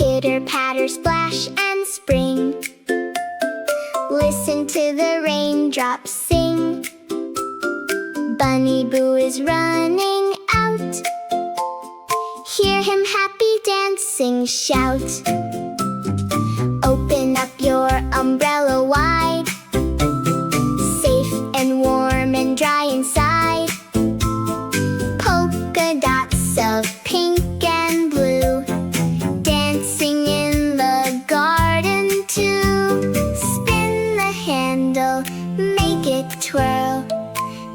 Pitter, patter, splash, and spring. Listen to the raindrops sing. Bunny Boo is running out. Hear him happy dancing shout. Open up your umbrella wide. Safe and warm and dry inside. Polka dots of pink and blue, dancing in the garden too. Spin the handle, make it twirl.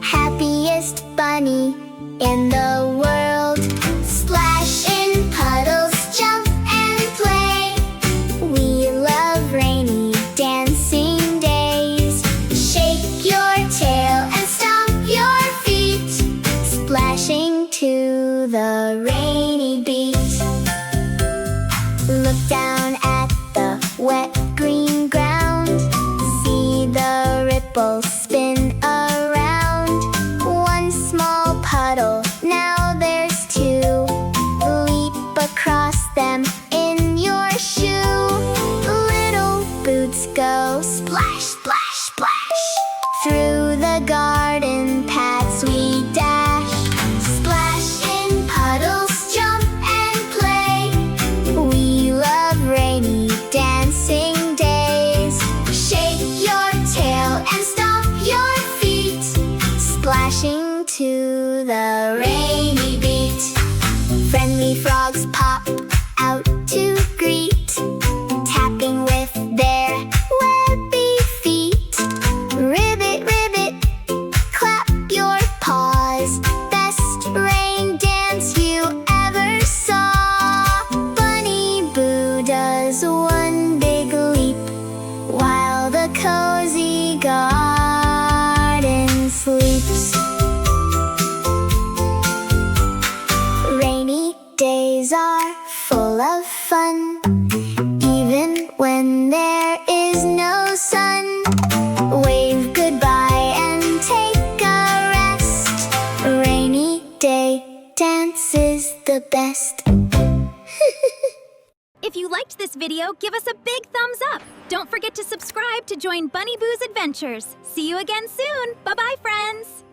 Happiest bunny in the world. Splash in puddles, jump and play. We love rainy dancing days. Shake your tail and stomp your feet, splashing to the rainy beat. Look down at the wet green ground. See the ripples spin around. One small puddle, now there's two. Leap across them in your shoe. Little boots go splash, splash, splash. Through the garden paths we dash. Splash in puddles, jump and play. We love rainy dancing days. Shake your tail and stomp your feet, splashing to the rainy beat. Friendly frogs pop out to greet, tapping with their webby feet. Ribbit, ribbit, clap your paws. Best rain dance you ever saw. Bunny Boo does one big leap, while the cozy garden sleeps. Rainy days are full of fun, even when there is no sun. Wave goodbye and take a rest. Rainy day dance is the best. If you liked this video, give us a big thumbs up. Don't forget to subscribe to join Bunny Boo's adventures. See you again soon. Bye-bye, friends.